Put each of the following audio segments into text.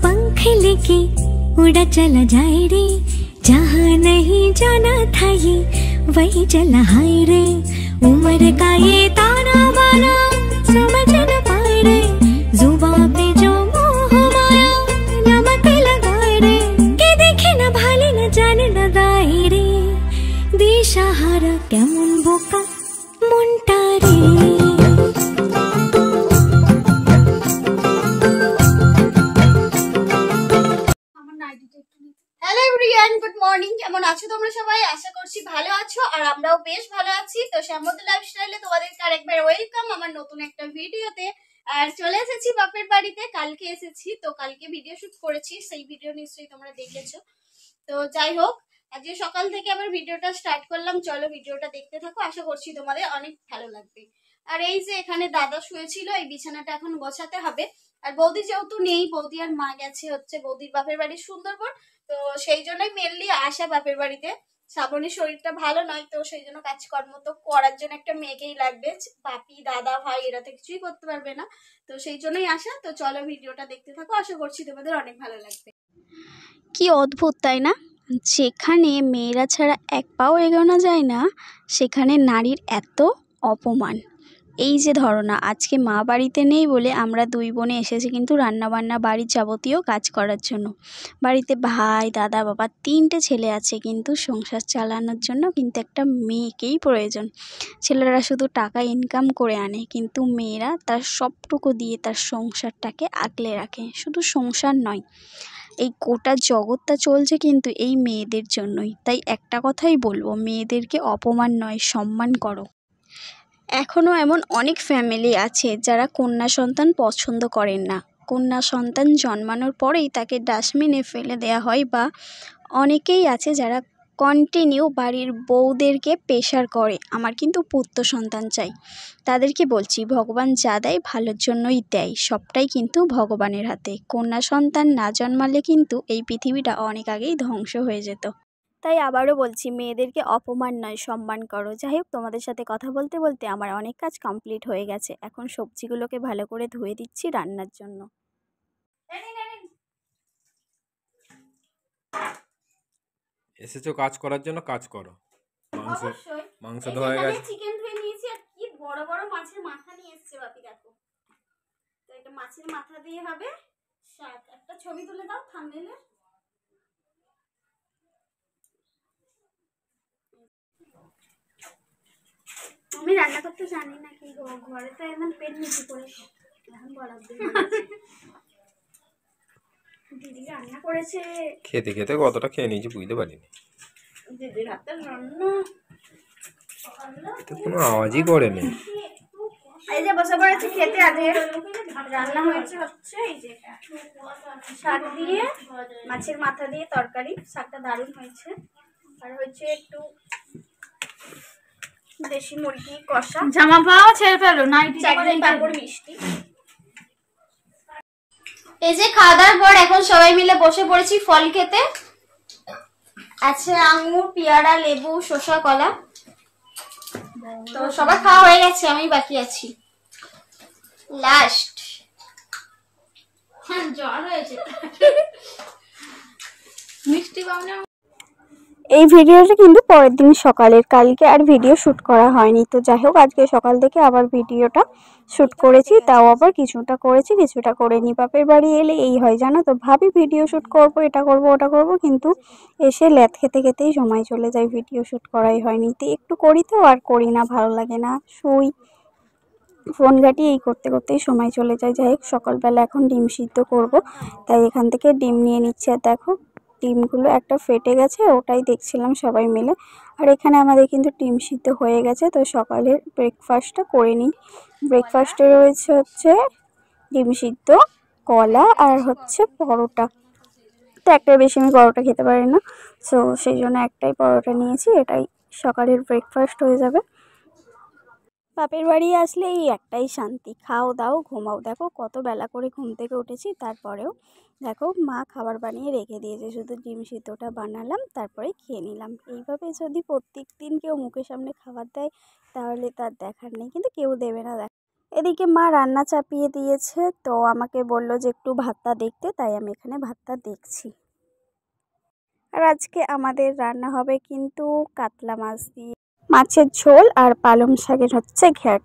पंख लेके उड़ा चला जाए रे, जहाँ नहीं जाना था ये वही चला हाय रे। उम्र का ये ताना बाना समझ न पाए रे, जुबां पे जो मोह माया नमक लगाए रे। के देखे न भाले न जाने न दाए रे, दिशाहारा केमन बोका मुंटा रे। Hello everyone, good morning. কেমন আছো তোমরা সবাই? আশা করছি ভালো আছো, আর আমরাও বেশ ভালো আছি। তো শ্যামলী লাইফস্টাইলে তোমাদেরকে আরেকবার ওয়েলকাম আমার নতুন একটা ভিডিওতে। আর চলে এসেছি বাপের বাড়িতে, কালকে এসেছি। তো কালকে ভিডিও শুট করেছি, সেই ভিডিও নিশ্চয়ই তোমরা দেখেছো। তো যাই হোক, আজকে সকাল থেকে আবার ভিডিওটা স্টার্ট করলাম। চলো ভিডিওটা দেখতে থাকো, আশা করছি তোমাদের অনেক ভালো লাগবে। আর এই যে এখানে দাদা শুয়েছিল, এই বিছানাটা এখন গোছাতে হবে। আর বৌদি যেহেতু নেই, বৌদি আর মা গেছে হচ্ছে বৌদির বাপের বাড়ি সুন্দরবন। তো সেই জন্যই মেনলি আসা বাপের বাড়িতে। শ্রাবণীর শরীরটা ভালো নয়, তো সেই জন্য কাজকর্ম তো করার জন্য একটা মেয়েকেই লাগবে। বাপি দাদা ভাই এরা তো কিছুই করতে পারবে না, তো সেই জন্যই আসা। তো চলো ভিডিওটা দেখতে থাকো, আশা করছি তোমাদের অনেক ভালো লাগবে। কি অদ্ভুত তাই না? যেখানে মেয়েরা ছাড়া এক পাও এগোনো যায় না, সেখানে নারীর এত অপমান। এই যে ধরো না, আজকে মা বাড়িতে নেই বলে আমরা দুই বোনে এসেছি কিন্তু রান্নাবান্না বাড়ির যাবতীয় কাজ করার জন্য। বাড়িতে ভাই দাদা বাবা তিনটে ছেলে আছে, কিন্তু সংসার চালানোর জন্য কিন্তু একটা মেয়েকেই প্রয়োজন। ছেলেরা শুধু টাকা ইনকাম করে আনে, কিন্তু মেয়েরা তার সবটুকু দিয়ে তার সংসারটাকে আগলে রাখে। শুধু সংসার নয়, এই গোটা জগৎটা চলছে কিন্তু এই মেয়েদের জন্যই। তাই একটা কথাই বলবো, মেয়েদেরকে অপমান নয়, সম্মান করো। এখনও এমন অনেক ফ্যামিলি আছে যারা কন্যা সন্তান পছন্দ করেন না। কন্যা সন্তান জন্মানোর পরেই তাকে ডাস্টবিনে ফেলে দেওয়া হয়, বা অনেকেই আছে যারা কন্টিনিউ বাড়ির বউদেরকে প্রেশার করে আমার কিন্তু পুত্র সন্তান চাই। তাদেরকে বলছি, ভগবান যা দেয় ভালোর জন্যই দেয়, সবটাই কিন্তু ভগবানের হাতে। কন্যা সন্তান না জন্মালে কিন্তু এই পৃথিবীটা অনেক আগেই ধ্বংস হয়ে যেত। তাই আবারও বলছি, মেয়েদেরকে অপমান নয়, সম্মান করো। যাই হোক, তোমাদের সাথে কথা বলতে বলতে আমার অনেক কাজ কমপ্লিট হয়ে গেছে। এখন সবজিগুলোকে ভালো করে ধুয়ে দিচ্ছি রান্নার জন্য। এসেছো কাজ করার জন্য, কাজ করো। মাংস ধোয়া গেছে, চিকেন ধুয়ে নিয়েছি। আর কি বড় বড় মাছের মাথা নিয়ে এসেছে বাপি, দেখো। তো এটা মাছের মাথা দিয়ে হবে শাক। একটা ছবি তুলে দাও থাম্বনেলে। আমি রান্না করতে জানি না, কি ঘরে তো একদম পেট নিচু করে এখন বলার দিদি রান্না করেছে। খেতে খেতে কতটা খেয়ে নিয়েছি বুঝতে পারিনি। দিদির হাতের রান্না এটা কোনো আওয়াজই করেনি। এই যে বসে পড়েছে খেতে। আগে রান্না হয়েছে হচ্ছে এই যে শাক দিয়ে মাছের মাথা দিয়ে তরকারি। শাকটা দারুণ হয়েছে। আর হয়েছে একটু দেশি মুরগি কষা। জামা পাও ছেড়ে ফেলো, নাইটি চাটনি পাঁপড় মিষ্টি। এই যে খাওয়া দাওয়ার পর এখন সবাই মিলে বসে পড়েছি ফল খেতে। আছে আঙ্গুর, পেয়ারা, লেবু, শসা, কলা। তো সবার খাওয়া হয়ে গেছে, আমি বাকি আছি লাস্ট। জ্বর হয়েছে। মিষ্টি পাও না? এই ভিডিওটা কিন্তু পরের দিন সকালের, কালকে আর ভিডিও শ্যুট করা হয়নি। তো যাই হোক, আজকে সকাল থেকে আবার ভিডিওটা শ্যুট করেছি, তাও আবার কিছুটা করেছি কিছুটা করিনি। বাপের বাড়ি এলে এই হয় জানো তো, ভাবি ভিডিও শ্যুট করব, এটা করব ওটা করব, কিন্তু এসে ল্যাদ খেতে খেতেই সময় চলে যায়, ভিডিও শ্যুট করাই হয়নি। তো একটু করি তো আর করি না, ভালো লাগে না, শুই, ফোন ঘাঁটি, এই করতে করতেই সময় চলে যায়। যাই হোক, সকালবেলা এখন ডিম সিদ্ধ করব, তাই এখান থেকে ডিম নিয়ে নিচ্ছে। আর দেখো ডিমগুলো একটা ফেটে গেছে, ওটাই দেখছিলাম সবাই মিলে। আর এখানে আমাদের কিন্তু ডিম সিদ্ধ হয়ে গেছে। তো সকালের ব্রেকফাস্টটা করে নিই। ব্রেকফাস্টে রয়েছে হচ্ছে ডিম সিদ্ধ, কলা আর হচ্ছে পরোটা। তো একটার বেশি আমি পরোটা খেতে পারি না, সো সেই জন্য একটাই পরোটা নিয়েছি। এটাই সকালের ব্রেকফাস্ট হয়ে যাবে। বাপের বাড়ি আসলে এই একটাই শান্তি, খাও দাও ঘুমাও। দেখো কত বেলা করে ঘুম থেকে উঠেছি, তারপরেও দেখো মা খাবার বানিয়ে রেখে দিয়েছে, শুধু ডিম সিদ্ধটা বানালাম, তারপরে খেয়ে নিলাম। এইভাবে যদি প্রত্যেক দিন কেউ মুখের সামনে খাবার দেয় তাহলে তার দেখার নেই, কিন্তু কেউ দেবে না। এদিকে মা রান্না চাপিয়ে দিয়েছে, তো আমাকে বলল যে একটু ভাতটা দেখতে, তাই আমি এখানে ভাতটা দেখছি। আর আজকে আমাদের রান্না হবে কিন্তু কাতলা মাছ দিয়ে মাছের ঝোল আর পালং শাকের হচ্ছে ঘ্যাট।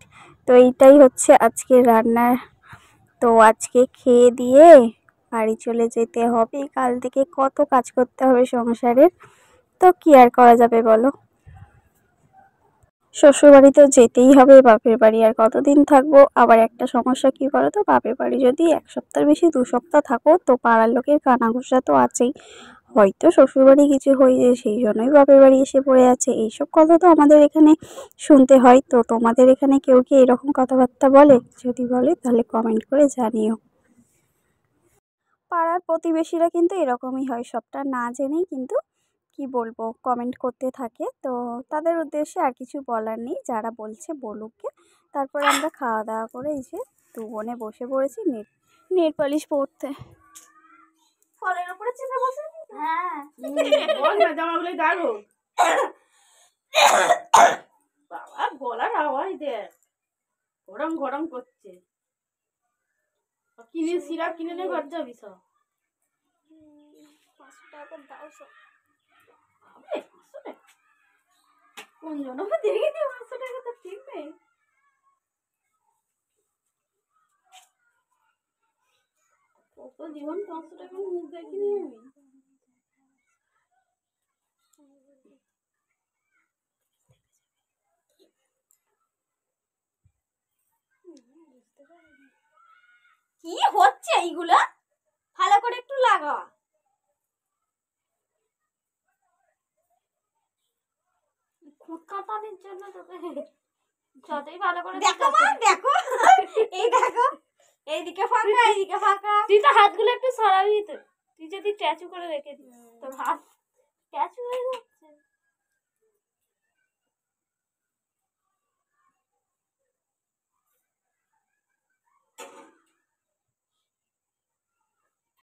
তো এইটাই হচ্ছে আজকে রান্নার। তো আজকে খেয়ে দিয়ে বাড়ি চলে যেতে হবে। কাল থেকে কত কাজ করতে হবে সংসারের, তো কি আর করা যাবে বলো। শ্বশুরবাড়ি তো যেতেই হবে, বাপের বাড়ি আর কতদিন থাকবো। আবার একটা সমস্যা কি বলো তো, বাপের বাড়ি যদি 1 সপ্তাহের বেশি 2 সপ্তাহ থাকো তো পাড়ার লোকের কানাঘুষা তো আছেই। হয়তো শ্বশুরবাড়ি কিছু হয়ে যায় সেই জন্যই বাপের বাড়ি এসে পড়ে আছে, এইসব কথা তো আমাদের এখানে শুনতে হয়। তো তোমাদের এখানে কেউ কি এরকম কথাবার্তা বলে? যদি বলে তাহলে কমেন্ট করে জানিও। পাড়ার প্রতিবেশীরা কিন্তু এরকমই হয়, সবটা না জেনেই কিন্তু কি বলবো কমেন্ট করতে থাকে। তো তাদের উদ্দেশ্যে আর কিছু বলার নেই, যারা বলছে বলুককে। তারপরে আমরা খাওয়া দাওয়া করে এই যে 2 বোনে বসে পড়েছি নেল পালিশ পরতে। ফলের উপরে চেপে বসে? হ্যাঁ বল না, জামাগুলো দাঁড়ো। বাবা গলার আওয়াজ দেখ, গরম গরম করছে। কিনে সিরাপ কিনে নে, ঘর যাবি সব। 500 টাকা দাও সব। আবে 500 টাকা কোন জন্য দেখে দিও, 500 টাকা তো ঠিক নেই। কত জীবন 500 টাকা মুখ দেখিনি আমি। কি হচ্ছে এইগুলা? ভালো করে একটু লাগা। খুদ কাটানোর জন্য তোকে যতই ভালো করে দেখো মা দেখো, এই দেখো এইদিকে ফাঁকা এইদিকে ফাঁকা। তুই তো হাতগুলো একটু সরাবি তো, তুই যদি স্ট্যাচু করে রেখে দিস তোর হাত স্ট্যাচু হয়ে যাবে।